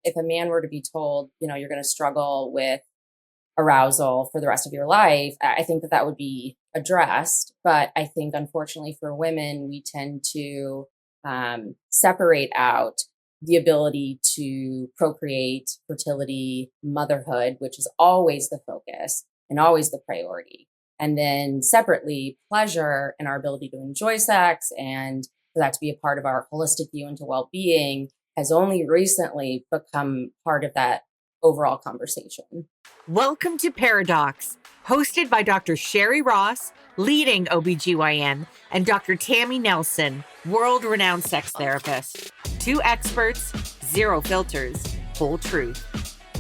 if a man were to be told, you're going to struggle with arousal for the rest of your life, I think that would be addressed. But I think, unfortunately, for women, we tend to separate out the ability to procreate, fertility, motherhood, which is always the focus and always the priority. And then separately, pleasure and our ability to enjoy sex and for that to be a part of our holistic view into well-being has only recently become part of that overall conversation. Welcome to Paradox, hosted by Dr. Sherry Ross, leading OBGYN, and Dr. Tammy Nelson, world-renowned sex therapist. Two experts, zero filters, full truth.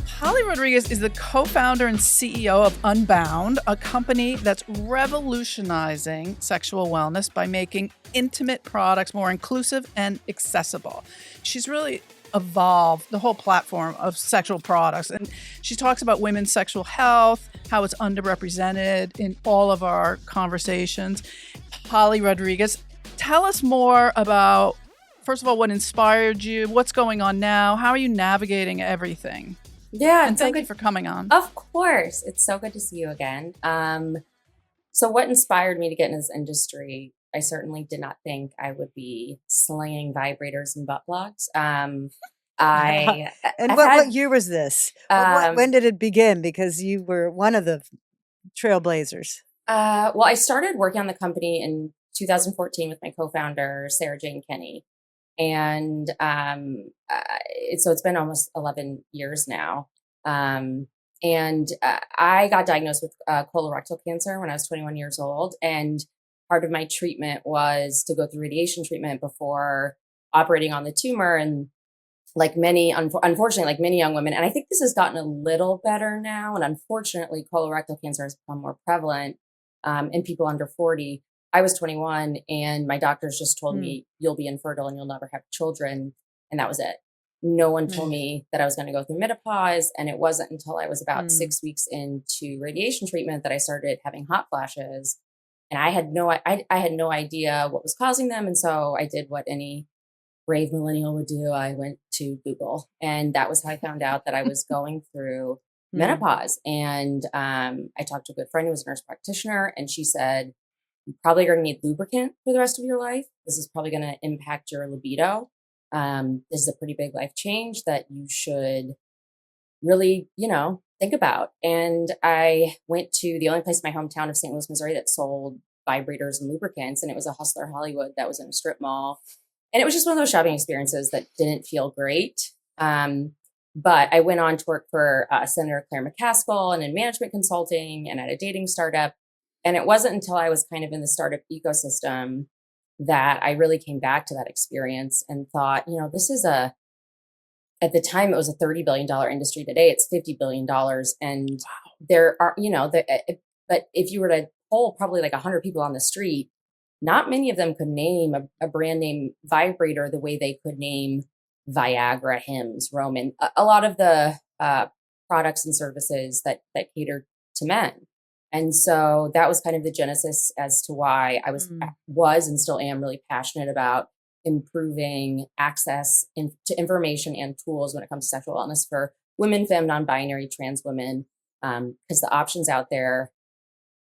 Holly Rodriguez is the co-founder and CEO of Unbound, a company that's revolutionizing sexual wellness by making intimate products more inclusive and accessible. She's really evolved the whole platform of sexual products. And she talks about women's sexual health, how it's underrepresented in all of our conversations. Holly Rodriguez, tell us more about, first of all, what inspired you, what's going on now, how are you navigating everything? Yeah. And thank you for coming on. Of course. It's so good to see you again. So what inspired me to get in this industry? I certainly did not think I would be slinging vibrators and butt plugs. And what year was this? When did it begin? Because you were one of the trailblazers. Well, I started working on the company in 2014 with my co-founder, Sarah Jane Kenny. And so it's been almost 11 years now. I got diagnosed with colorectal cancer when I was 21 years old. And part of my treatment was to go through radiation treatment before operating on the tumor. And unfortunately, like many young women, and I think this has gotten a little better now. And unfortunately, colorectal cancer has become more prevalent in people under 40. I was 21 and my doctors just told me you'll be infertile and you'll never have children. And that was it. No one told me that I was going to go through menopause. And it wasn't until I was about 6 weeks into radiation treatment that I started having hot flashes. And I had no idea what was causing them. And so I did what any brave millennial would do. I went to Google, and that was how I found out that I was going through menopause. And I talked to a good friend who was a nurse practitioner, and she said, "You probably are going to need lubricant for the rest of your life. This is probably going to impact your libido. This is a pretty big life change that you should really, think about." And I went to the only place in my hometown of St. Louis, Missouri that sold vibrators and lubricants. And it was a Hustler Hollywood that was in a strip mall. And it was just one of those shopping experiences that didn't feel great. But I went on to work for Senator Claire McCaskill and in management consulting and at a dating startup. And it wasn't until I was kind of in the startup ecosystem that I really came back to that experience and thought, this is at the time it was a $30 billion industry. Today it's $50 billion. And there are, but if you were to poll probably like 100 people on the street, not many of them could name a brand name vibrator the way they could name Viagra, Hims, Roman, a lot of the products and services that cater to men. And so that was kind of the genesis as to why I was and still am really passionate about improving access to information and tools when it comes to sexual wellness for women, femme, non-binary, trans women, because the options out there,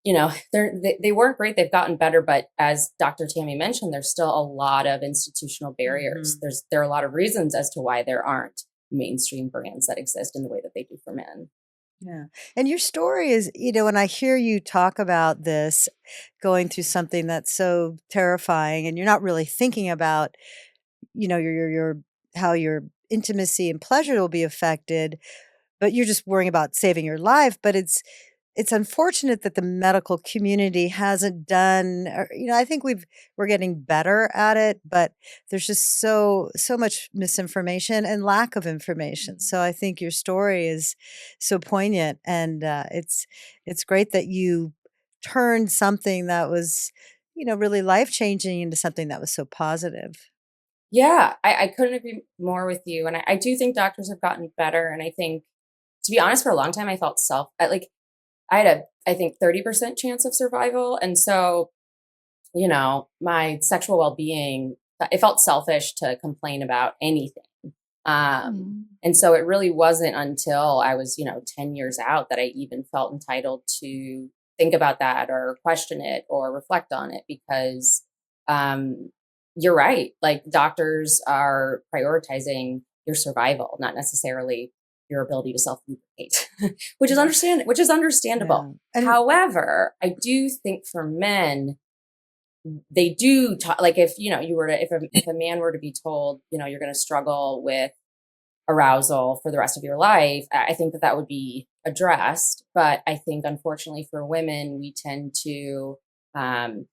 they weren't great. They've gotten better, but as Dr. Tammy mentioned, there's still a lot of institutional barriers. There are a lot of reasons as to why there aren't mainstream brands that exist in the way that they do for men. Yeah. And your story is, when I hear you talk about this, going through something that's so terrifying and you're not really thinking about, your how your intimacy and pleasure will be affected, but you're just worrying about saving your life. But it's unfortunate that the medical community hasn't done, I think we're getting better at it, but there's just so much misinformation and lack of information. So I think your story is so poignant, and it's great that you turned something that was, really life-changing into something that was so positive. Yeah, I couldn't agree more with you. And I do think doctors have gotten better. And I think, to be honest, for a long time, I felt I had I think 30% chance of survival. And so, my sexual well-being, it felt selfish to complain about anything. And so it really wasn't until I was, 10 years out that I even felt entitled to think about that or question it or reflect on it because you're right. Like doctors are prioritizing your survival, not necessarily your ability to self-lubricate, which is understandable. Yeah. And However, I do think for men, they do talk, like if, if a man were to be told, you're going to struggle with arousal for the rest of your life, I think that that would be addressed. But I think, unfortunately, for women, we tend to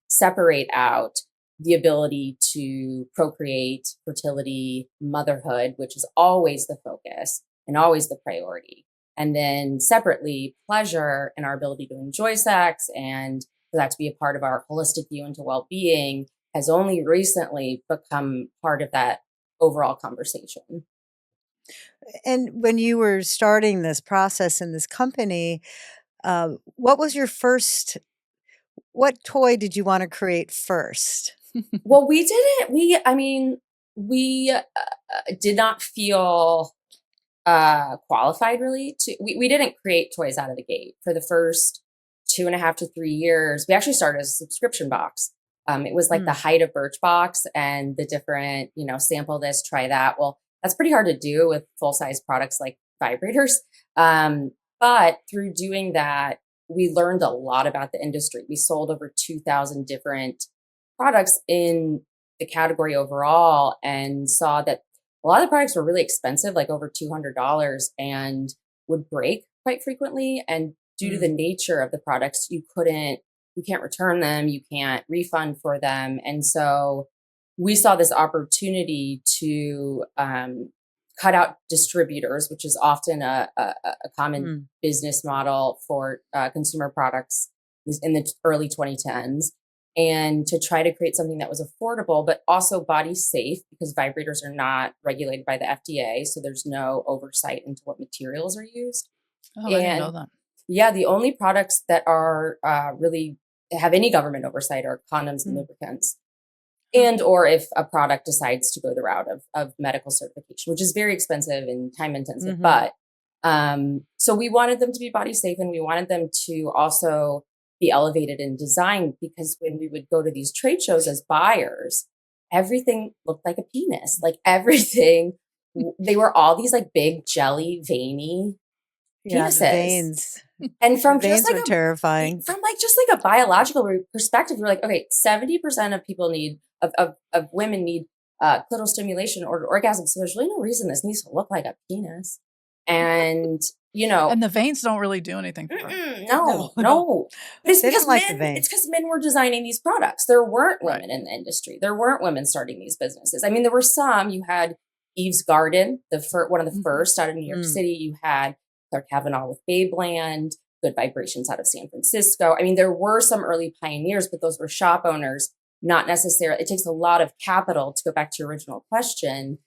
separate out the ability to procreate, fertility, motherhood, which is always the focus and always the priority. And then separately, pleasure and our ability to enjoy sex and for that to be a part of our holistic view into well-being has only recently become part of that overall conversation. and when you were starting this process in this company, what was your first what toy did you wanna create first? Well, we didn't. We did not feel qualified really to. We didn't create toys out of the gate for the first 2.5 to 3 years. We actually started as a subscription box. It was like the Mm. height of Birchbox and the different, sample this, try that. Well, that's pretty hard to do with full size products like vibrators. But through doing that, we learned a lot about the industry. We sold over 2,000 different products in the category overall and saw that a lot of the products were really expensive, like over $200 and would break quite frequently. And due to the Mm. nature of the products, you can't return them, you can't refund for them. And so we saw this opportunity to cut out distributors, which is often a common Mm. business model for consumer products in the early 2010s, and to try to create something that was affordable, but also body safe because vibrators are not regulated by the FDA. So there's no oversight into what materials are used. Oh, I didn't know And that. yeah, the only products that are really have any government oversight are condoms and Mm. lubricants. Huh. And or if a product decides to go the route of medical certification, which is very expensive and time intensive. Mhm. But so we wanted them to be body safe and we wanted them to also be elevated in design because when we would go to these trade shows as buyers, everything looked like a penis. Like everything, they were all these like big jelly veiny Yeah, the penises. veins. And The veins were terrifying. from like just like a biological perspective, we're like, okay, 70% of people need of women need clitoral stimulation or orgasm. So there's really no reason this needs to look like a penis. And And the veins don't really do anything for her. no, No, no. no. But it's They because don't like the men, it's veins. because men were designing these products. There weren't Right. women in the industry. There weren't women starting these businesses. I mean, there were some. You had Eve's Garden, one of the Mhm. first out of New York Mm. City. You had Claire Cavanaugh with Babeland, Good Vibrations out of San Francisco. I mean, there were some early pioneers, but those were shop owners, not necessarily. It takes a lot of capital to go back to your original question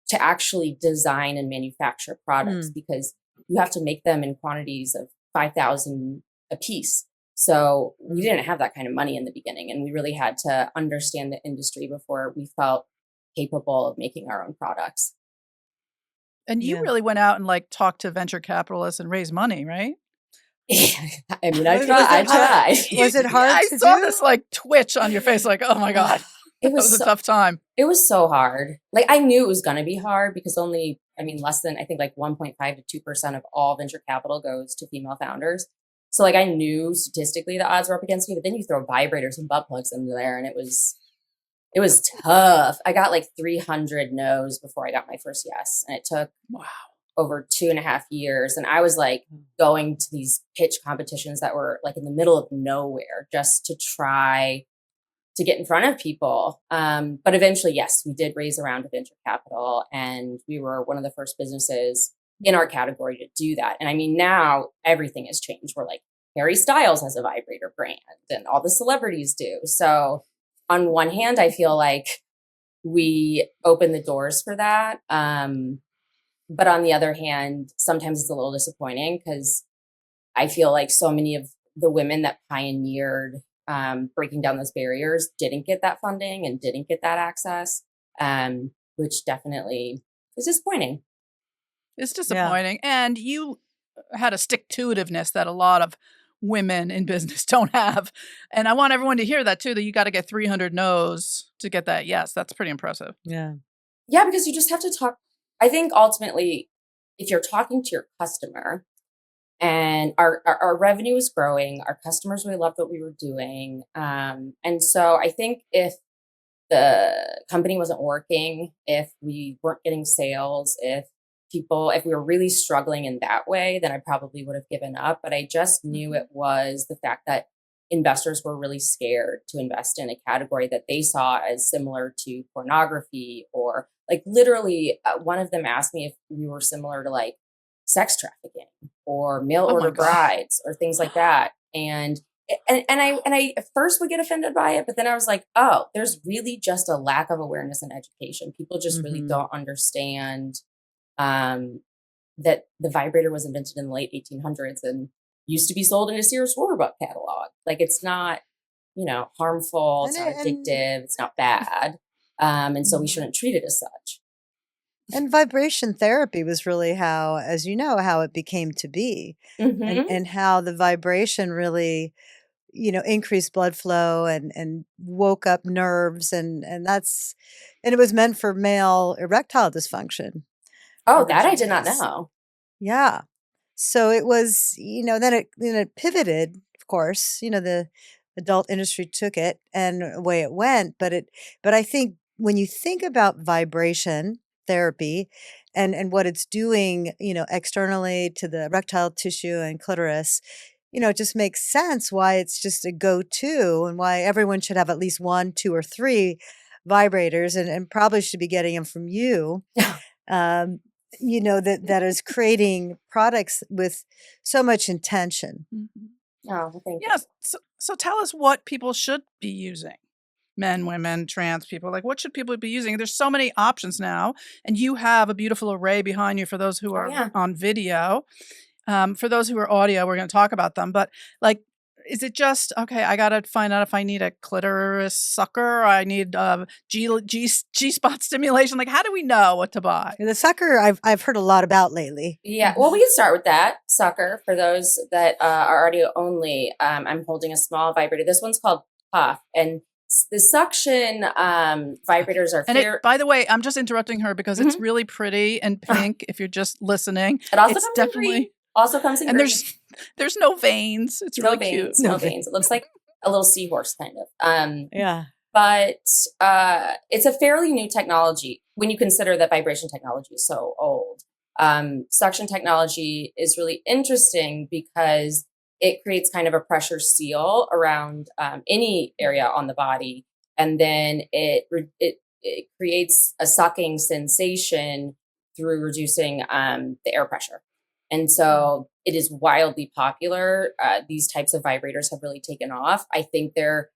to actually design and manufacture products Mm. because you have to make them in quantities of 5,000 a piece. So we Mm. didn't have that kind of money in the beginning. And we really had to understand the industry before we felt capable of making our own products. And you Yeah. really went out and, like, talked to venture capitalists and raised money, right? I mean, I Was it tried. hard? Was it hard I to saw do? this, like, twitch on your face, like, "Oh my god." It That was was a so, tough time. it was so hard. Like I knew it was going to be hard because less than I think like 1.5 to 2% of all venture capital goes to female founders. So like I knew statistically the odds were up against me, but then you throw vibrators and butt plugs into there, and it was tough. I got like 300 no's before I got my first yes, and it took Wow. over 2.5 years. And I was like going to these pitch competitions that were like in the middle of nowhere just to try to get in front of people. But eventually, yes, we did raise a round of venture capital and we were one of the first businesses in our category to do that. And I mean, now everything has changed. We're like, Harry Styles has a vibrator brand and all the celebrities do. So on one hand, I feel like we opened the doors for that. But on the other hand, sometimes it's a little disappointing because I feel like so many of the women that pioneered breaking down those barriers didn't get that funding and didn't get that access, which definitely It's disappointing. It's Yeah. disappointing. And you had a stick-to-itiveness that a lot of women in business don't have. And I want everyone to hear that too, that you got to get 300 no's to get that yes. That's pretty impressive. Yeah. Yeah, because you just have to talk. I think ultimately, if you're talking to your customer and our revenue was growing, our customers really loved what we were doing. And so I think if the company wasn't working, if we weren't getting sales, if we were really struggling in that way, then I probably would have given up. But I just knew it was the fact that investors were really scared to invest in a category that they saw as similar to pornography, or like literally one of them asked me if we were similar to like sex trafficking or mail Oh my order God. brides or things like that. And I at first would get offended by it, but then I was like, oh, there's really just a lack of awareness and education. People just really Mhm. don't understand that the vibrator was invented in the late 1800s and used to be sold in a Sears Roebuck catalog. Like it's not, harmful. It's not And addictive. It's not bad. And so we Mhm. shouldn't treat it as such. And vibration therapy was really how, as you know, how it became to be, Hmm. and how the vibration really, increased blood flow and woke up nerves, and it was meant for male erectile dysfunction Oh, that I did originally. not know. Yeah. So it was, then it pivoted, of course, the adult industry took it and away it went. But I think when you think about vibration therapy and what it's doing, externally to the erectile tissue and clitoris, it just makes sense why it's just a go-to and why everyone should have at least one, two, or three vibrators and probably should be getting them from you. Um, that is creating products with so much intention. Mhm. Oh, well, thank you. Yes. So tell us what people should be using. Men, women, trans people. Like, what should people be using? There's so many options now, and you have a beautiful array behind you for those who Oh, are yeah. on video. For those who are audio, we're going to talk about them. But like, is it just okay? I got to find out if I need a clitoris sucker. Or I need G spot stimulation. Like, how do we know what to buy? The sucker I've heard a lot about lately. Yeah, well, we can start with that sucker for those that are audio only. I'm holding a small vibrator. This one's called Puff, and the suction vibrators are And fair. by the way, I'm just interrupting her because it's Mhm. really pretty and pink. If you're just listening, It also it's comes in green. definitely, Also comes in and green. there's no veins. It's No really cute. veins. No, No veins. It looks like a little seahorse kind of. yeah. But it's a fairly new technology when you consider that vibration technology is so old. Suction technology is really interesting because it creates kind of a pressure seal around any area on the body, and then it creates a sucking sensation through reducing the air pressure. And so it is wildly popular. These types of vibrators have really taken off. I think they're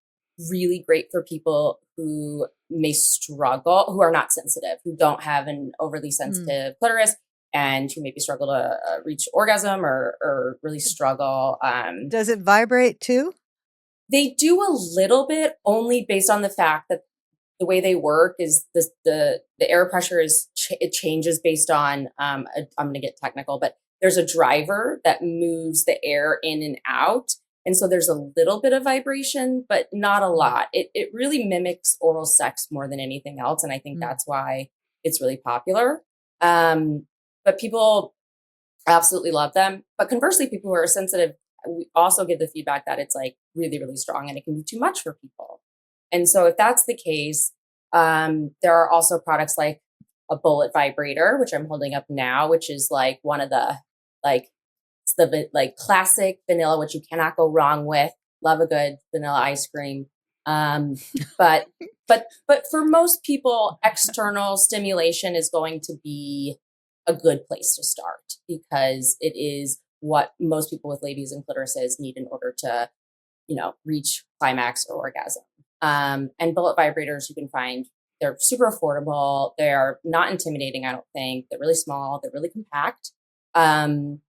really great for people who may struggle, who are not sensitive, who don't have an overly Mm. sensitive clitoris, and who maybe struggle to reach orgasm or really struggle. Does it vibrate too? They do a little bit, only based on the fact that the way they work is the air pressure it changes based on I'm going to get technical, but there's a driver that moves the air in and out, and so there's a little bit of vibration, but not a lot. It really mimics oral sex more than anything else, and I think Mm. that's why it's really popular. But people absolutely love them. But conversely, people who are sensitive, we also give the feedback that it's like really, really strong and it can be too much for people. And so if that's the case, there are also products like a bullet vibrator, which I'm holding up now, which is like one of the like it's the like classic vanilla, which you cannot go wrong with. Love a good vanilla ice cream. But but for most people, external stimulation is going to be a good place to start because it is what most people with labies and clitorises need in order to, reach climax or orgasm. And bullet vibrators you can find, they're super affordable. They're not intimidating, I don't think. They're really small. They're really compact. Um,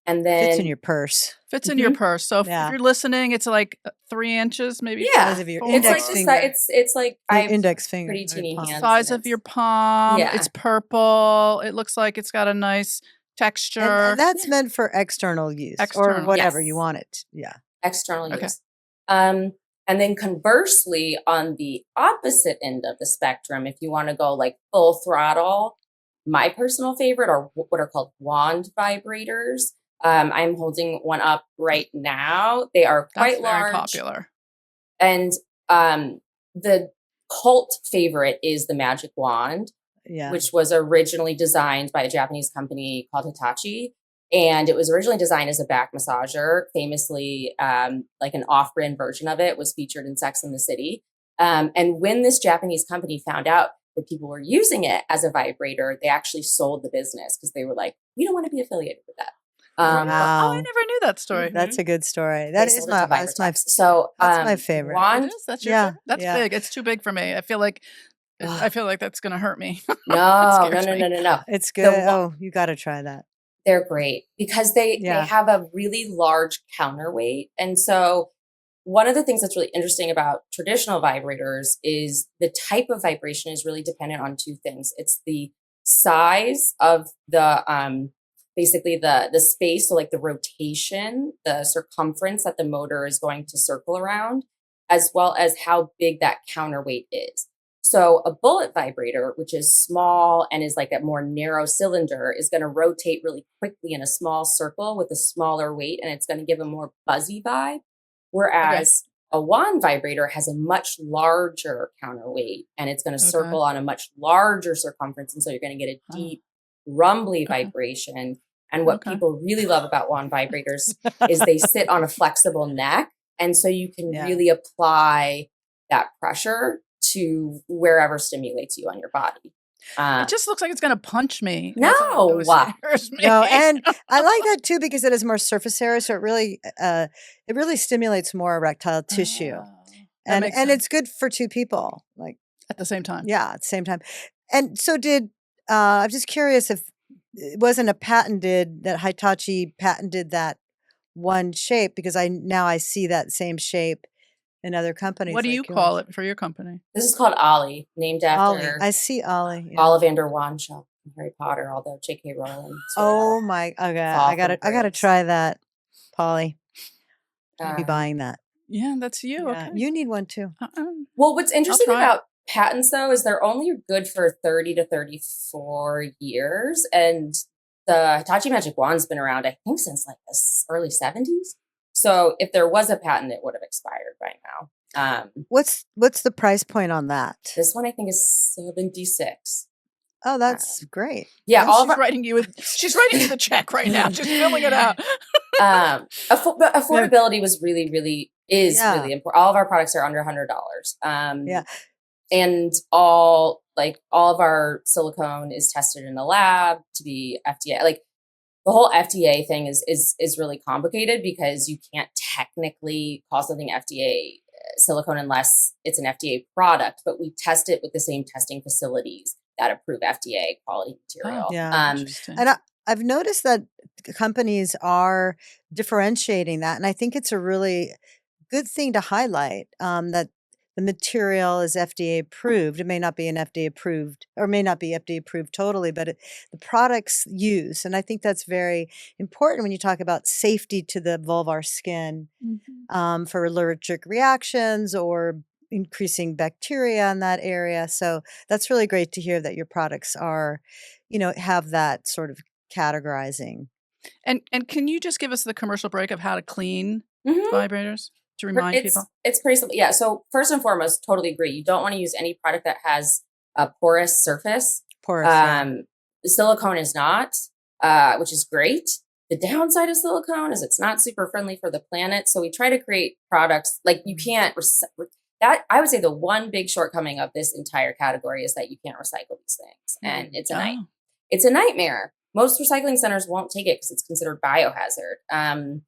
And Fits then in your purse. Fits in your Mhm. purse. So if Yeah. you're listening, it's like 3 inches, maybe Yeah. Size of your 4. It's like index the finger. it's like I have Index finger. pretty or teeny palm. hands. Size and of your it's- palm. Yeah. It's purple. It looks like it's got a nice texture. And that's meant for external use or External. whatever you Yes. want it. Yeah. External Okay. use. And then conversely, on the opposite end of the spectrum, if you want to go like full throttle, my personal favorite are what are called wand vibrators. I'm holding one up right now. They are That's quite very large. popular. And the cult favorite is the magic wand, Yeah. which was originally designed by a Japanese company called Hitachi. And it was originally designed as a back massager. Famously, like an off-brand version of it was featured in Sex and the City. And when this Japanese company found out that people were using it as a vibrator, they actually sold the business because they were like, we don't want to be affiliated with that. Oh, I Wow. never knew that story. Mhm. That's a good story. They That is sold it my to that's my Vibratex. So that's my favorite. It wand. is? That's your Yeah, favorite? That's yeah. big. It's too big for me. I feel like that's going to hurt me. It No, scares me. no. It's The good. wa- Oh, you got to try that. They're great because they Yeah. have a really large counterweight. And so one of the things that's really interesting about traditional vibrators is the type of vibration is really dependent on two things. It's the size of the basically the space, so like the rotation, the circumference that the motor is going to circle around, as well as how big that counterweight is. So a bullet vibrator, which is small and is like a more narrow cylinder, is going to rotate really quickly in a small circle with a smaller weight, and it's going to give a more buzzy vibe. Whereas a wand vibrator has a much larger counterweight, and it's going to circle on a much larger circumference, and so you're going to get a deep, rumbly vibration. And what people really love about wand vibrators is they sit on a flexible neck, and so you can Yeah. really apply that pressure to wherever stimulates you on your body. It just looks like it's going to punch me. No. That's what always scares me. No, and I like that too because it has more surface area, so it really stimulates more erectile tissue, That makes and sense. it's good for two people. Like, At the same time. yeah, at the same time. And so I'm just curious if it wasn't that Hitachi patented that one shape because I see that same shape in other companies. What do like you yours. call it for your company? This is called Ollie, named Ollie. after I see Ollie. Yeah. Ollivander Wandshop from Harry Potter, although J.K. Rowling. Oh my! Okay, Fall I gotta from grace. try that, Polly. I'll be Um, buying that. Yeah, that's you. Yeah, Okay. you need one too. Well, what's interesting try it. about patents, though, is they're only good for 30 to 34 years. And the Hitachi Magic Wand's been around, I think, since like the early 70s. So if there was a patent, it would have expired by now. What's the price point on that? This one, I think, is 76. Oh, that's great. Yeah, all of She's our, writing you the check right now. She's filling it out. but affordability was really Yeah. important. All of our products are under $100. Yeah. And all of our silicone is tested in a lab to be FDA. Like the whole FDA thing is really complicated because you can't technically call something FDA silicone unless it's an FDA product, but we test it with the same testing facilities that approve FDA quality material. Yeah. Interesting. And I've noticed that companies are differentiating that, and I think it's a really good thing to highlight that the material is FDA approved. It may not be FDA approved totally, but the products used, and I think that's very important when you talk about safety to the vulvar skin for allergic reactions or increasing bacteria in that area. So that's really great to hear that your products are, have that sort of categorizing. And can you just give us the commercial break of how to clean Mhm. vibrators to remind people? It's pretty simple. Yeah. So first and foremost, totally agree. You don't want to use any product that has a porous surface. Porous. Yeah. Silicone is not, which is great. The downside of silicone is it's not super friendly for the planet. So we try to create products like you can't that. I would say the one big shortcoming of this entire category is that you can't recycle these things, and it's a nightmare. Most recycling centers won't take it because it's considered biohazard,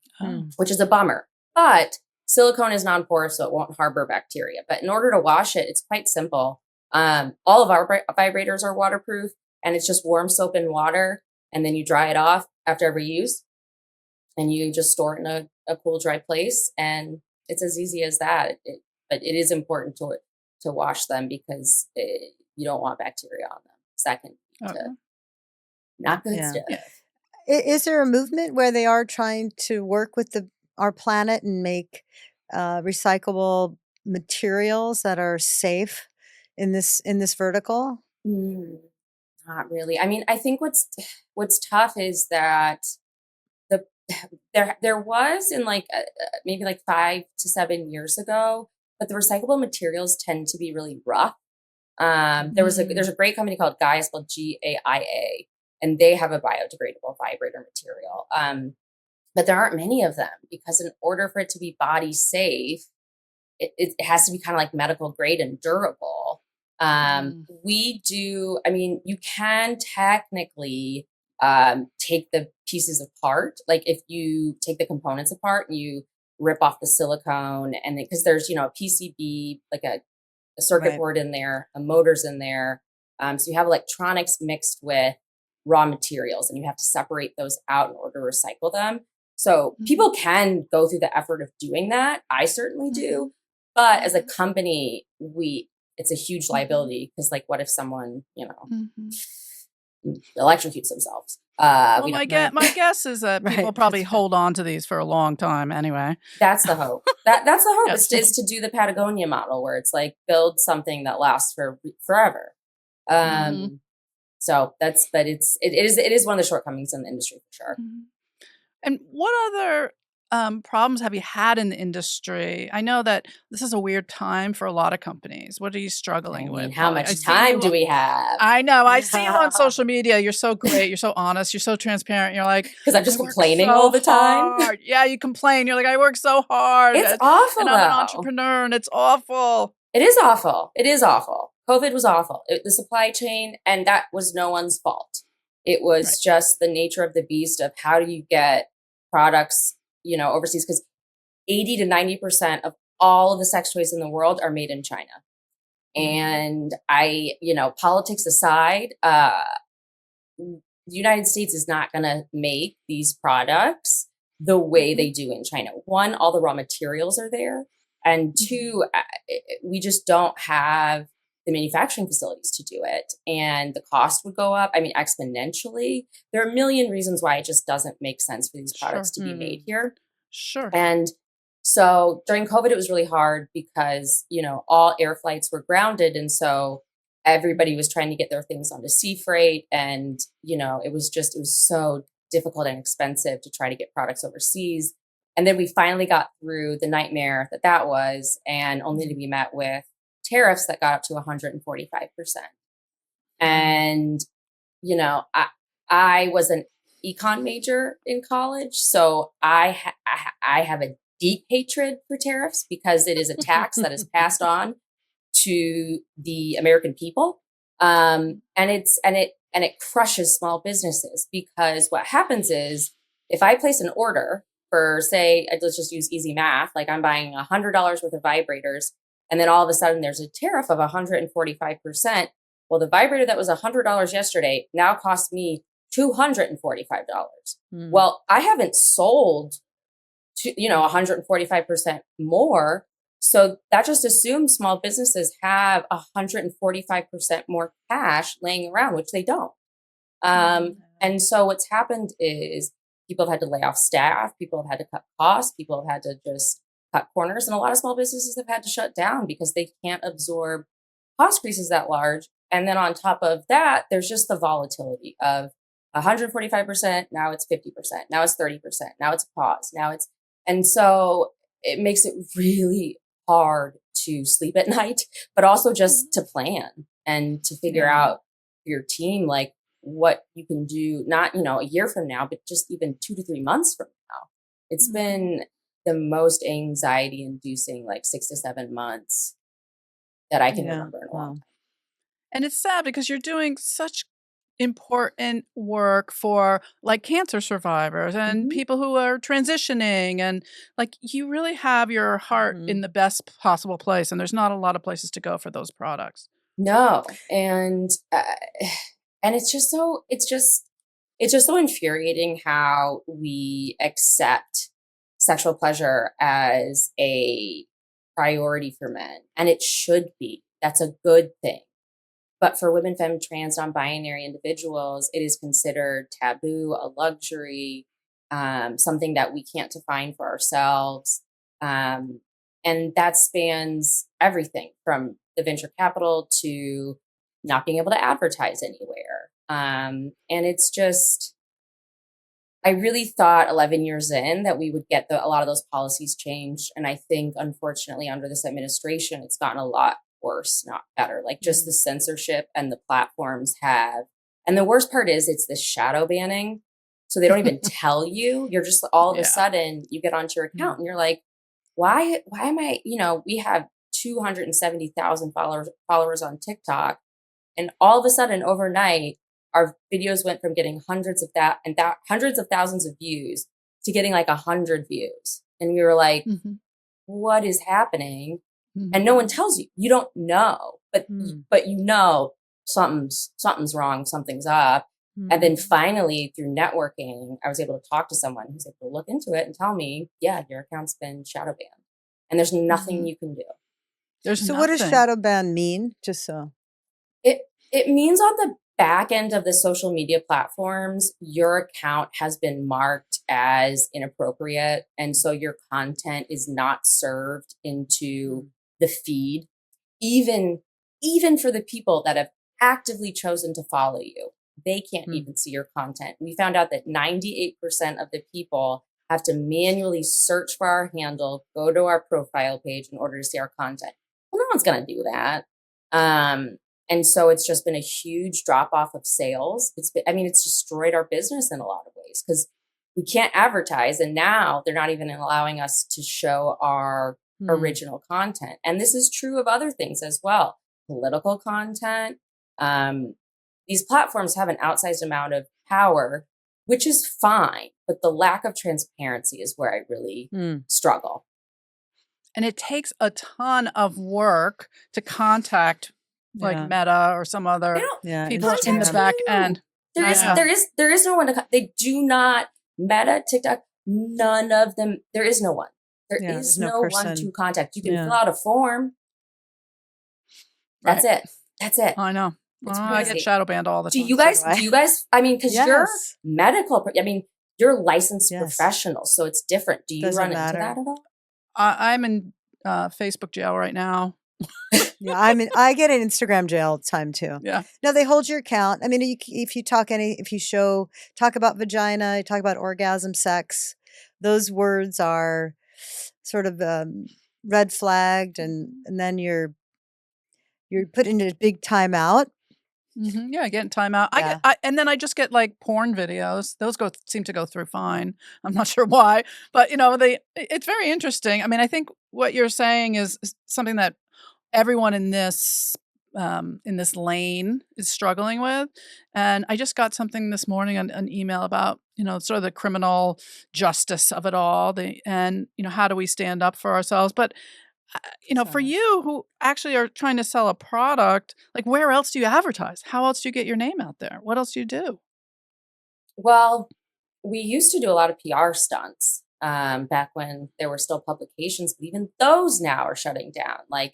which is a bummer. But silicone is non-porous, so it won't harbor bacteria. But in order to wash it, it's quite simple. All of our vibrators are waterproof, and it's just warm soap and water, and then you dry it off after every use. and you just store it in a cool, dry place, and it's as easy as that. But it is important to wash them because you don't want bacteria on them. Second, Okay. to not good Yeah. stuff. Yeah. Is there a movement where they are trying to work with our planet and make recyclable materials that are safe in this vertical? Mm, not really. I mean, I think what's tough is that the there was in like maybe like 5 to 7 years ago, but the recyclable materials tend to be really rough. There's a great company called Gaia, spelled GAIA, and they have a biodegradable vibrator material. But there aren't many of them because in order for it to be body safe, it has to be kind of like medical grade and durable. We do, I mean, you can technically take the pieces apart. Like if you take the components apart and you rip off the silicone, and because there's, a PCB, like a circuit Right. board in there, a motor's in there. So you have electronics mixed with raw materials, and you have to separate those out in order to recycle them. So people can go through the effort of doing that. I certainly do. But as a company, it's a huge liability because, like, what if someone, electrocutes themselves? Well, We don't. my guess is that people Right. probably hold on to these for a long time anyway. That's the hope. That's the hope. Yes. Is to do the Patagonia model where it's like build something that lasts for forever. So it is one of the shortcomings in the industry for sure. And what other problems have you had in the industry? I know that this is a weird time for a lot of companies. What are you I struggling mean, with? how Holly? I much see time you. do we have? I know. I see you on social media. You're so great. You're so honest. You're so transparent. You're like, Because I'm just "I work complaining so all the time. hard." Yeah, you complain. You're like, I work so hard. It's awful, and I'm an though. entrepreneur, and it's awful. It is awful. It is awful. COVID was awful. The supply chain, and that was no one's fault. It was Right. just the nature of the beast of how do you get products, overseas? Because 80 to 90% of all of the sex toys in the world are made in China. And politics aside, the United States is not going to make these products the way they do in China. One, all the raw materials are there. And two, we just don't have the manufacturing facilities to do it. And the cost would go up, exponentially. There are a million reasons why it just doesn't make sense for these products to be made here. Sure. And so during COVID, it was really hard because, all air flights were grounded. And so everybody was trying to get their things onto sea freight. And, it was so difficult and expensive to try to get products overseas. And then we finally got through the nightmare that was, and only to be met with tariffs that got up to 145%. And, I was an econ major in college. So I have a deep hatred for tariffs because it is a tax that is passed on to the American people. And it crushes small businesses because what happens is if I place an order for, say, let's just use easy math, like I'm buying $100 worth of vibrators, and then all of a sudden there's a tariff of 145%. Well, the vibrator that was $100 yesterday now costs me $245. Well, I haven't sold to, 145% more. So that just assumes small businesses have 145% more cash laying around, which they don't. And so what's happened is people have had to lay off staff, people have had to cut costs, people have had to just cut corners, and a lot of small businesses have had to shut down because they can't absorb cost increases that large. And then on top of that, there's just the volatility of 145%, now it's 50%, now it's 30%, now it's a pause, and so it makes it really hard to sleep at night, but also just to plan and to figure out your team, like what you can do, not, a year from now, but just even 2 to 3 months from now. It's been the most anxiety inducing, like 6 to 7 months that I can remember in a long time. And it's sad because you're doing such important work for like cancer survivors and people who are transitioning, and like you really have your heart in the best possible place, and there's not a lot of places to go for those products. No. And it's just it's just so infuriating how we accept sexual pleasure as a priority for men. And it should be. That's a good thing. But for women, femme, trans, non-binary individuals, it is considered taboo, a luxury, something that we can't define for ourselves. And that spans everything from the venture capital to not being able to advertise anywhere. And it's just, I really thought 11 years in that we would get a lot of those policies changed. And I think, unfortunately, under this administration, it's gotten a lot worse, not better. Like just the censorship and the platforms have. And the worst part is it's the shadow banning. So they don't even tell you. You're just all of a sudden you get onto your account and you're like, why am I, we have 270,000 followers on TikTok. And all of a sudden overnight, our videos went from getting hundreds of thousands of views to getting like 100 views. And we were like, what is happening? And no one tells you. You don't know, but something's wrong, something's up. And then finally, through networking, I was able to talk to someone who's able to look into it and tell me, yeah, your account's been shadow banned, and there's nothing you can do. So what does shadow ban mean? Just so it means on the back end of the social media platforms, your account has been marked as inappropriate, and so your content is not served into the feed, even for the people that have actively chosen to follow you. They can't even see your content. We found out that 98% of the people have to manually search for our handle, go to our profile page in order to see our content. Well, no one's going to do that. And so it's just been a huge drop off of sales. It's destroyed our business in a lot of ways because we can't advertise. And now they're not even allowing us to show our original content. And this is true of other things as well. Political content. These platforms have an outsized amount of power, which is fine, but the lack of transparency is where I really struggle. And it takes a ton of work to contact like Meta or some other people in the back end. There is no one they do not Meta, TikTok, none of them. There is no one. There is no one to contact. You can fill out a form. That's it. That's it. I know. I get shadow banned all the time. Do you guys, I mean, because you're medical, you're licensed professionals, so it's different. Do you run into that at all? I'm in Facebook jail right now. I get in Instagram jail all the time too. Yeah. No, they hold your account. I mean, if you talk about vagina, talk about orgasm, sex, those words are sort of red flagged, and then you're put into a big timeout. Yeah, getting timeout. And then I just get like porn videos. Those seem to go through fine. I'm not sure why, but it's very interesting. I mean, I think what you're saying is something that everyone in this lane is struggling with. And I just got something this morning, an email about sort of the criminal justice of it all. And how do we stand up for ourselves? But for you who actually are trying to sell a product, like where else do you advertise? How else do you get your name out there? What else do you do? Well, we used to do a lot of PR stunts back when there were still publications, but even those now are shutting down. Like,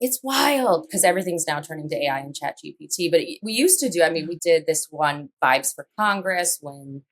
it's wild because everything's now turning to AI and chat GPT. But we used to do, we did this one, Vibes for Congress, when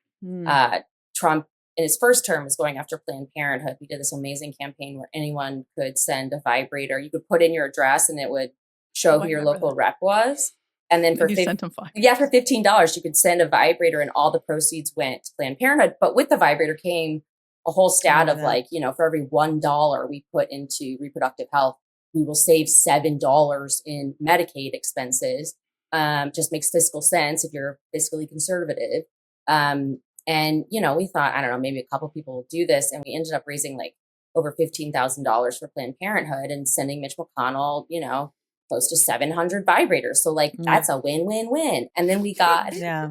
Trump in his first term was going after Planned Parenthood. We did this amazing campaign where anyone could send a vibrator. You could put in your address and it would show who your local rep was. And then for $15, you could send a vibrator and all the proceeds went to Planned Parenthood. But with the vibrator came a whole stat of for every $1 we put into reproductive health, we will save $7 in Medicaid expenses. Just makes fiscal sense if you're fiscally conservative. And, we thought, I don't know, maybe a couple people will do this. And we ended up raising like over $15,000 for Planned Parenthood and sending Mitch McConnell, close to 700 vibrators. So like that's a win-win-win. And then we got Yeah.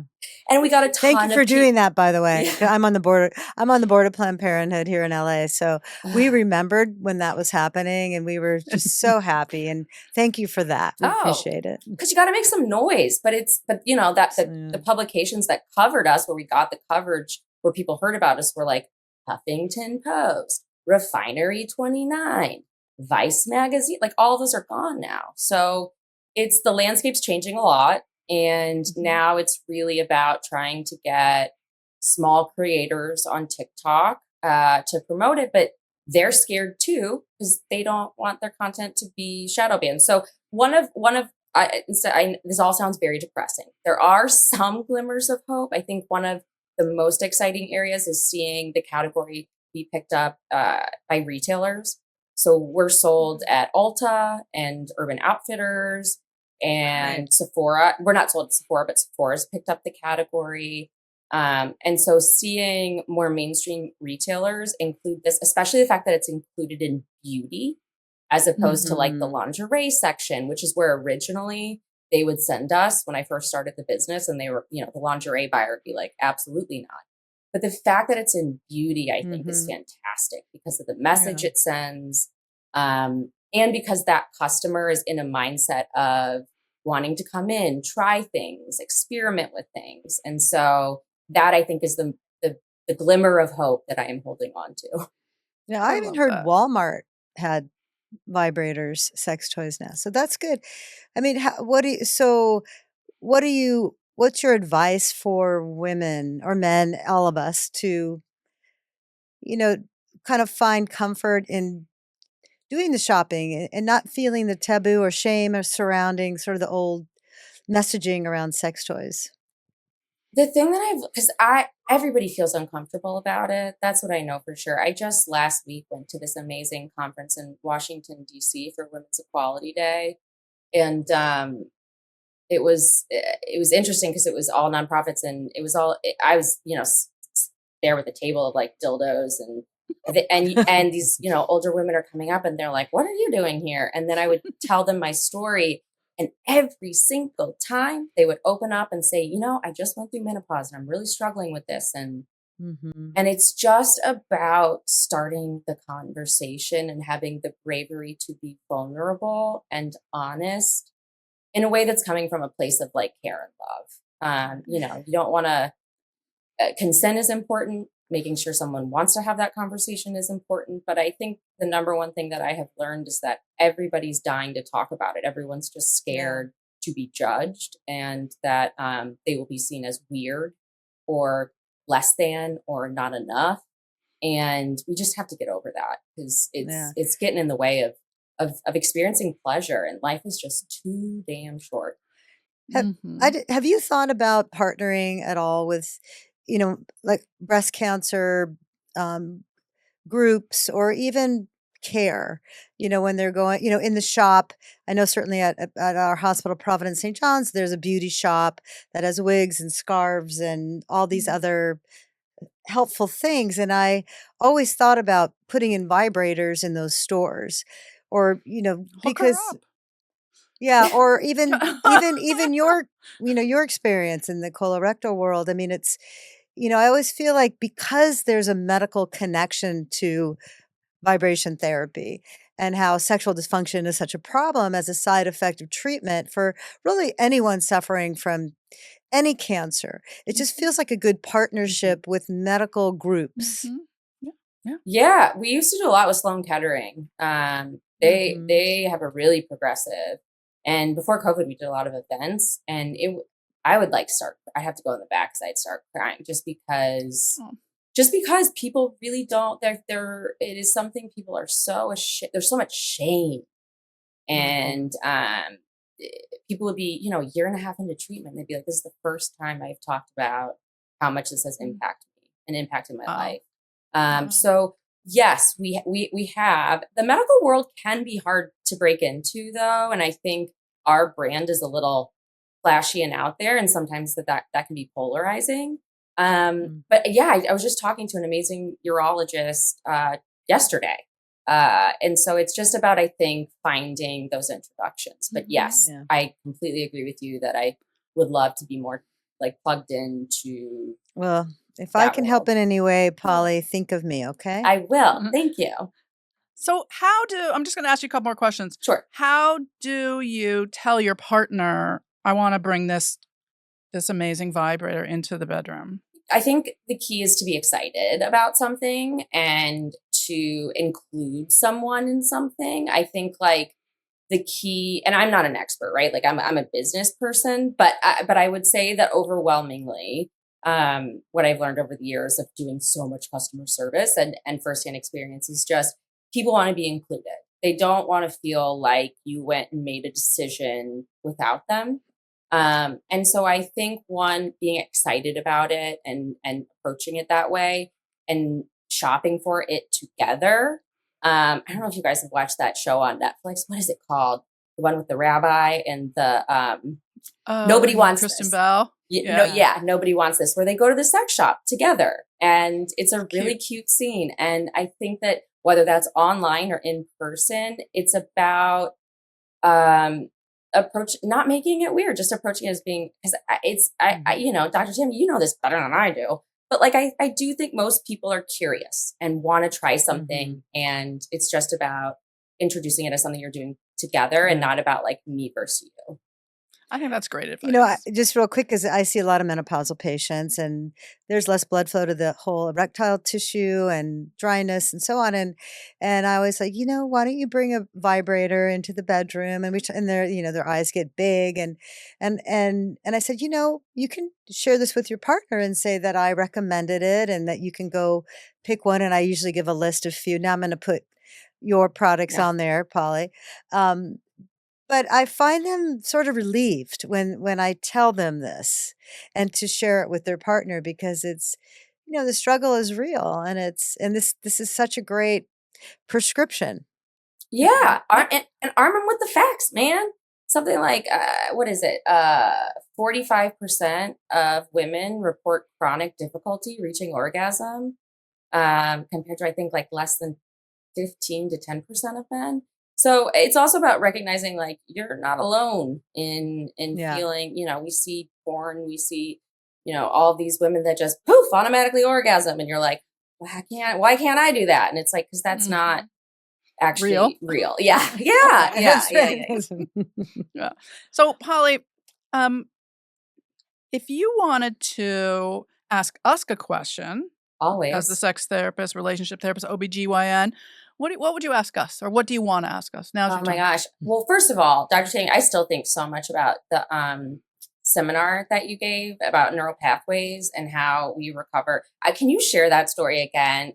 and we got a Thank you ton of for doing that, by the way. Yeah. I'm on the board. I'm on the board of Planned Parenthood here in LA. So we remembered when that was happening and we were just so happy. And thank you for that. We Oh, appreciate it. because you got to make some noise. But you know, that the publications that covered us, where we got the coverage, where people heard about us, were like Huffington Post, Refinery 29, Vice Magazine. Like all those are gone now. So it's the landscape's changing a lot. And now it's really about trying to get small creators on TikTok to promote it. But they're scared too because they don't want their content to be shadow banned. So this all sounds very depressing. There are some glimmers of hope. I think one of the most exciting areas is seeing the category be picked up by retailers. So we're sold at Ulta and Urban Outfitters and Sephora. We're not sold at Sephora, but Sephora's picked up the category. And so seeing more mainstream retailers include this, especially the fact that it's included in beauty, as opposed to like the lingerie section, which is where originally they would send us when I first started the business, and they were, you know, the lingerie buyer would be like, absolutely not. But the fact that it's in beauty, I think is fantastic because of the message it sends. And because that customer is in a mindset of wanting to come in, try things, experiment with things. And so that I think is the glimmer of hope that I am holding on to. Yeah, I even heard Walmart had vibrators, sex toys now. So that's good. I mean, what's your advice for women or men, all of us, to, you know, kind of find comfort in doing the shopping and not feeling the taboo or shame of surrounding sort of the old messaging around sex toys? The thing that everybody feels uncomfortable about it. That's what I know for sure. I just last week went to this amazing conference in Washington, D.C. for Women's Equality Day. And it was interesting because it was all nonprofits and I was, you know, there with a table of like dildos and these, you know, older women are coming up and they're like, what are you doing here? And then I would tell them my story. And every single time they would open up and say, you know, I just went through menopause and I'm really struggling with this. And it's just about starting the conversation and having the bravery to be vulnerable and honest in a way that's coming from a place of like care and love. You know, you don't want to, consent is important. Making sure someone wants to have that conversation is important. But I think the number one thing that I have learned is that everybody's dying to talk about it. Everyone's just scared to be judged and that they will be seen as weird or less than or not enough. And we just have to get over that because it's getting in the way of experiencing pleasure, and life is just too damn short. Have you thought about partnering at all with, you know, like breast cancer groups or even care, you know, when they're going, you know, in the shop? I know certainly at our hospital, Providence St. John's, there's a beauty shop that has wigs and scarves and all these other helpful things. And I always thought about putting in vibrators in those stores or, you know, Hook her because up. yeah, or even your, you know, your experience in the colorectal world. I mean, it's, you know, I always feel like because there's a medical connection to vibration therapy and how sexual dysfunction is such a problem as a side effect of treatment for really anyone suffering from any cancer. It just feels like a good partnership with medical groups. Yeah, we used to do a lot with Sloan Kettering. They have a really progressive, and before COVID, we did a lot of events, and I would like start. I have to go in the back because I'd start crying just because people really don't. It is something people are so ashamed. There's so much shame, and people would be, you know, a year and a half into treatment, they'd be like, "This is the first time I've talked about how much this has impacted me and impacted my life." So yes, we have. The medical world can be hard to break into though. And I think our brand is a little flashy and out there. And sometimes that can be polarizing. But yeah, I was just talking to an amazing urologist, yesterday. And so it's just about, I think, finding those introductions. But yes, Yeah. I completely agree with you that I would love to be more like plugged into Well, if I that can help world. in any way, Polly, think of me, okay? I will. Mhm. Thank you. So I'm just going to ask you a couple more questions. Sure. How do you tell your partner, I want to bring this amazing vibrator into the bedroom? I think the key is to be excited about something and to include someone in something. I think like the key, and I'm not an expert, right? Like I'm a business person, but I would say that overwhelmingly, what I've learned over the years of doing so much customer service and firsthand experience is just people want to be included. They don't want to feel like you went and made a decision without them. And so I think one, being excited about it and approaching it that way and shopping for it together. I don't know if you guys have watched that show on Netflix. What is it called? The one with the rabbi and the Oh, Nobody and Wants Kristen This. Bell. Yeah, Nobody Wants This, where they go to the sex shop together. And it's a really Cute. cute scene. And I think that whether that's online or in person, it's about not making it weird, just approaching it as being, because Dr. Tim, you know this better than I do, but like I do think most people are curious and want to try something, and it's just about introducing it as something you're doing together and Right. not about like me versus you. I think that's great advice. You know, just real quick, because I see a lot of menopausal patients, and there's less blood flow to the whole erectile tissue and dryness and so on. And I was like, why don't you bring a vibrator into the bedroom? And their their eyes get big, and I said, you can share this with your partner and say that I recommended it, and that you can go pick one. And I usually give a list of few. Now I'm going to put your products Yeah. on there, Polly. But I find them sort of relieved when I tell them this, and to share it with their partner, because it's, the struggle is real, and this is such a great prescription. Yeah. And arm them with the facts, man. Something like, what is it? 45% of women report chronic difficulty reaching orgasm, compared to, I think, like less than 15 to 10% of men. So it's also about recognizing like you're not alone in Yeah. feeling, we see porn, we see, all of these women that just poof automatically orgasm, and you're like, why can't I do that? And it's like, because that's not actually real. Yeah. Yeah. That's Yeah. right. Yeah. So, Polly, if you wanted to ask us a question as the Always. sex therapist, relationship therapist, OBGYN, what would you ask us, or what do you want to ask us? Now's Oh your my turn. gosh. Well, first of all, Dr. Tang, I still think so much about the seminar that you gave about neural pathways and how we recover. Can you share that story again?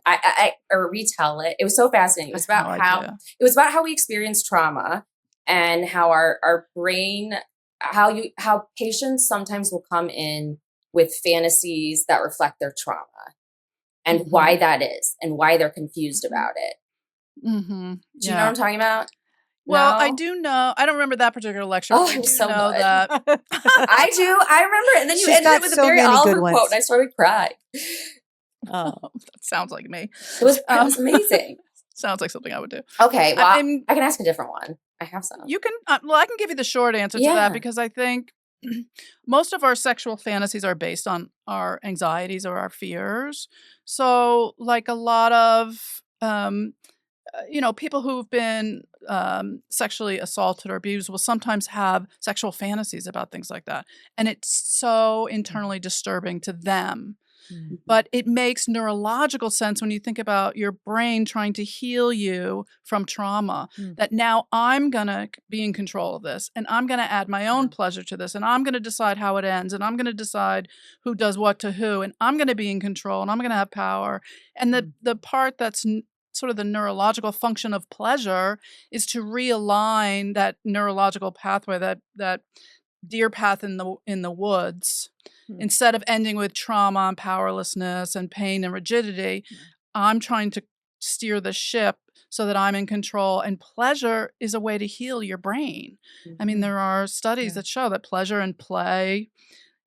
Or retell it. It was so fascinating. It was I have about no how idea. it was about how we experience trauma and how our brain, how patients sometimes will come in with fantasies that reflect their trauma, and why that is, and why they're confused about it. Mm-hmm. Do you know what I'm talking about? Well, I No? do know. I don't remember that particular lecture, Oh, but I it was do so know good. that. I do. I remember it. And then you She's ended it got with a so Barry many good Oliver quote, ones. and I started crying. Oh. That sounds like me. It was amazing. Sounds like something I would do. Okay, well, I'm- I can ask a different one. I have some. You can. Well, I can give you the short answer to Yeah. that, because I think most of our sexual fantasies are based on our anxieties or our fears. So, like a lot of people who've been sexually assaulted or abused will sometimes have sexual fantasies about things like that, and it's so internally disturbing to them. But it makes neurological sense when you think about your brain trying to heal you from trauma, that now I'm going to be in control of this, and I'm going to add my own pleasure to this, and I'm going to decide how it ends, and I'm going to decide who does what to who, and I'm going to be in control, and I'm going to have power. And the part that's sort of the neurological function of pleasure is to realign that neurological pathway, that deer path in the woods. Instead of ending with trauma and powerlessness and pain and rigidity, I'm trying to steer the ship so that I'm in control. And pleasure is a way to heal your brain. I mean, there are studies that show that pleasure and play,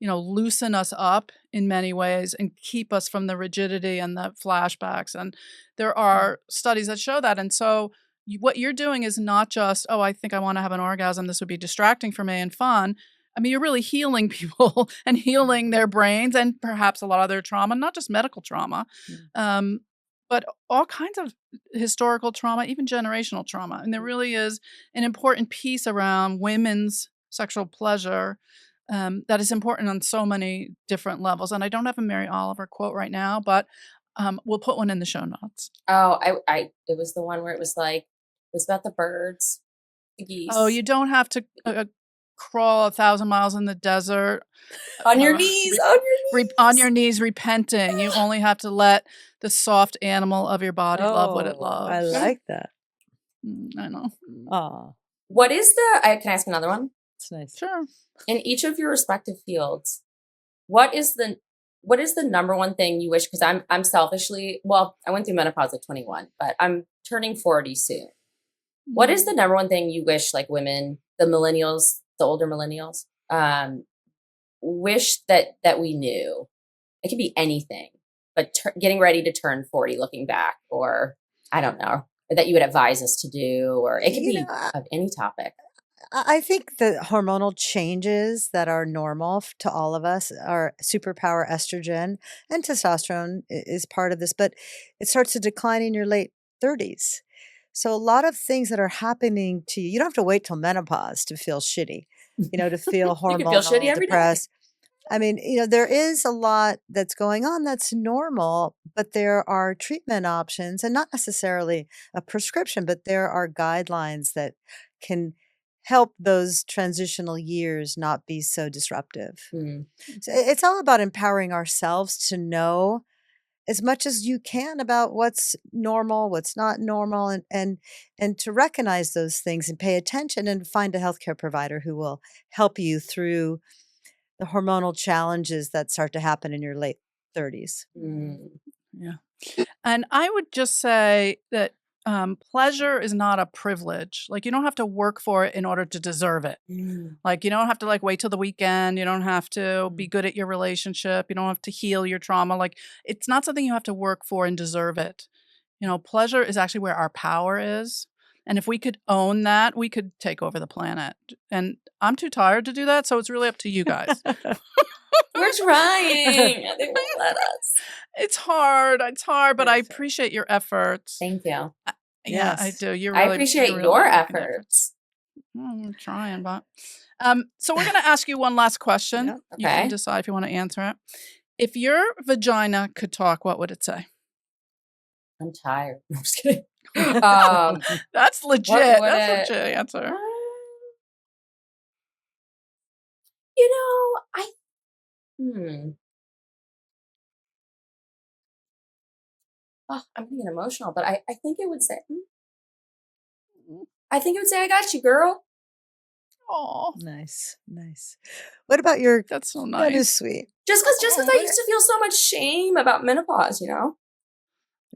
loosen us up in many ways and keep us from the rigidity and the flashbacks. And there are studies that show that. And so what you're doing is not just, oh, I think I want to have an orgasm. This would be distracting for me and fun. I mean, you're really healing people and healing their brains and perhaps a lot of their trauma, not just medical trauma, but all kinds of historical trauma, even generational trauma. And there really is an important piece around women's sexual pleasure that is important on so many different levels. And I don't have a Mary Oliver quote right now, but we'll put one in the show notes. Oh, it was the one where it was about the birds, the geese. Oh, you don't have to crawl 1,000 miles in the desert on your knees, on your knees, repenting. You only have to let the soft animal of your body love what it loves. I like that. I know. Oh, what is can I ask another one? it's nice. Sure. In each of your respective fields, what is the number one thing you wish? Because I'm selfishly, well, I went through menopause at 21, but I'm turning 40 soon. What is the number one thing you wish, like women, the millennials, the older millennials, wish that we knew? It could be anything, but getting ready to turn 40, looking back, or I don't know, that you would advise us to do, or it could be of any topic. I think the hormonal changes that are normal to all of us are superpower estrogen, and testosterone is part of this, but it starts to decline in your late 30s. So a lot of things that are happening to you, you don't have to wait till menopause to feel shitty, to feel You can feel shitty hormonal, every day. depressed. I mean, there is a lot that's going on that's normal, but there are treatment options and not necessarily a prescription, but there are guidelines that can help those transitional years not be so disruptive. So it's all about empowering ourselves to know as much as you can about what's normal, what's not normal, and to recognize those things and pay attention and find a healthcare provider who will help you through the hormonal challenges that start to happen in your late 30s. Yeah. And I would just say that pleasure is not a privilege. Like, you don't have to work for it in order to deserve it. Like, you don't have to wait till the weekend. You don't have to be good at your relationship. You don't have to heal your trauma. Like, it's not something you have to work for and deserve it. Pleasure is actually where our power is. And if we could own that, we could take over the planet. And I'm too tired to do that, so it's really up to you guys. We're trying. They won't let us. It's hard, but I appreciate your efforts. Thank you. Yeah, I do. I appreciate your efforts. I'm trying, but so we're going to ask you one last question. Yeah. You can decide if you want to answer it. If your vagina could talk, what would it say? I'm tired. I'm just kidding. That's legit. That's a legit answer. I'm getting emotional, but I think it would say, I got you, girl. Oh, nice. What about your? That's so nice. That is sweet. Just because I used to feel so much shame about menopause, Yeah.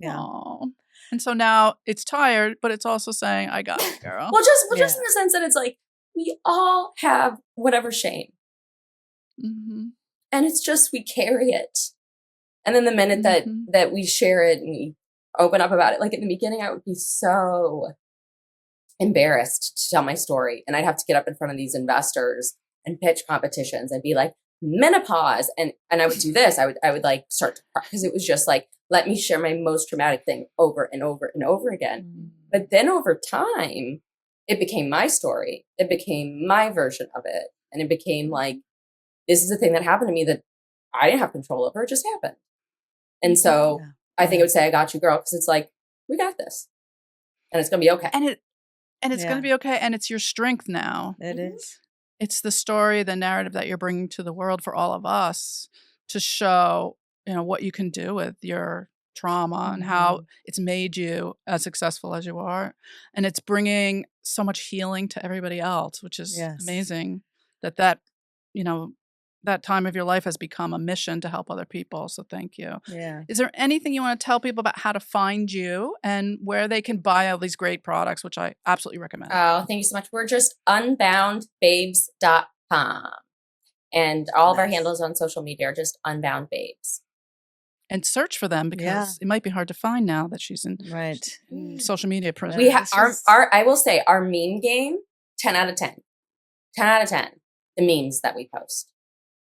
Aww. And so now it's tired, but it's also saying, I got it, girl. Well, just in the sense that it's like, we all have whatever shame. And it's just, we carry it. And then the minute that we share it and we open up about it, like in the beginning, I would be so embarrassed to tell my story. And I'd have to get up in front of these investors and pitch competitions and be like, menopause. And I would do this. I would start to cry because it was just like, let me share my most traumatic thing over and over and over again. But then over time, it became my story. It became my version of it. And it became like, this is the thing that happened to me that I didn't have control over. It just happened. And so I think it would say, I got you, girl. Because it's like, we got this. And it's going to be okay. And it's going to be okay. And it's your strength now. It is. It's the story, the narrative that you're bringing to the world for all of us to show, what you can do with your trauma and how it's made you as successful as you are. And it's bringing so much healing to everybody else, which is amazing that that time of your life has become a mission to help other people. So thank you. Yeah. Is there anything you want to tell people about how to find you and where they can buy all these great products, which I absolutely recommend? Oh, thank you so much. We're just unboundbabes.com. And all of our Nice. handles on social media are just Unbound Babes. And search for them because Yeah. it might be hard to find now that she's in Right. social media We presence. have This our, was- I will say our meme game, 10 out of 10. 10 out of 10. The memes that we post.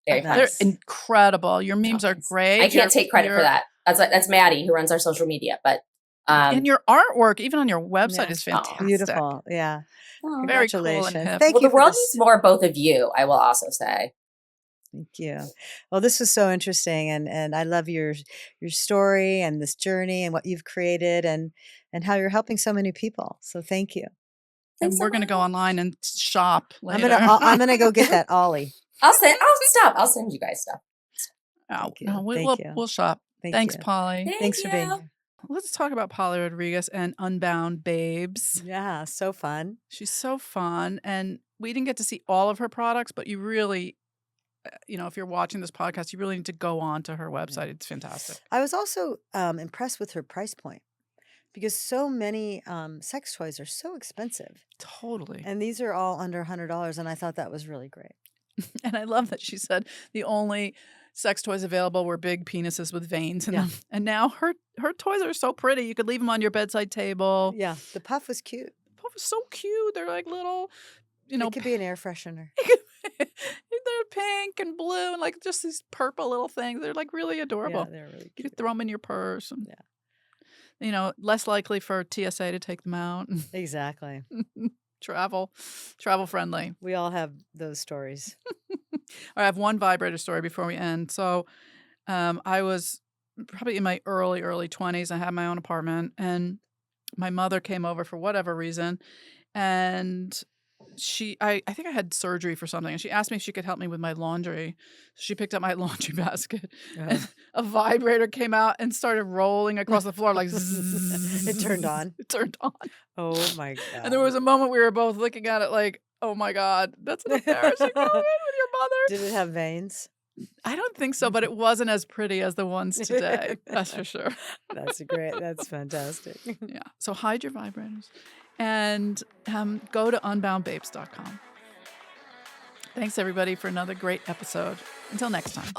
Very Nice. fun. They're incredible. Your memes are Thanks. great. I can't take credit for that. That's Maddie who runs our social media, but And your artwork, even on your website, Yeah. is fantastic. Beautiful. Yeah. oh, Very cool and Congratulations. hip. Thank well, you the for world this. needs more of both of you, I will also say. Thank you. Well, this was so interesting, and I love your story and this journey and what you've created and how you're helping so many people. So thank you. And Thanks so we're going to go much. online and shop later. I'm gonna go get that Ollie. I'll send you guys stuff. Oh, Thank you. no, Thank you. we'll shop. Thank Thanks, you. Polly. Thanks for being you. here. Let's talk about Polly Rodriguez and Unbound Babes. Yeah, so fun. She's so fun. And we didn't get to see all of her products, but you really, if you're watching this podcast, you really need to go on to her website. It's fantastic. I was also impressed with her price point because so many sex toys are so expensive, Totally. and these are all under $100, and I thought that was really great. And I love that she said the only sex toys available were big penises with veins in Yeah. them. And now her toys are so pretty. You could leave them on your bedside table. Yeah, the puff was cute. Puff is so cute. They're like little, It could be an air freshener. they're pink and blue and like just these purple little things. They're like really adorable. Yeah, they're really You cute. could throw them in your purse. And, Yeah. less likely for TSA to take them out. Exactly. Travel friendly. We all have those stories. I have one vibrator story before we end. So I was probably in my early 20s. I had my own apartment and my mother came over for whatever reason. And I think I had surgery for something. And she asked me if she could help me with my laundry. She picked up my laundry basket. And a vibrator came out and started rolling across the floor like zzz. It turned on. It turned on. Oh my God. And there was a moment we were both looking at it like, oh my God, that's an embarrassing moment with your mother. Did it have veins? I don't think so, but it wasn't as pretty as the ones today. That's for sure. That's great. That's fantastic. Yeah. So hide your vibrators and go to unboundbabes.com. Thanks, everybody, for another great episode. Until next time.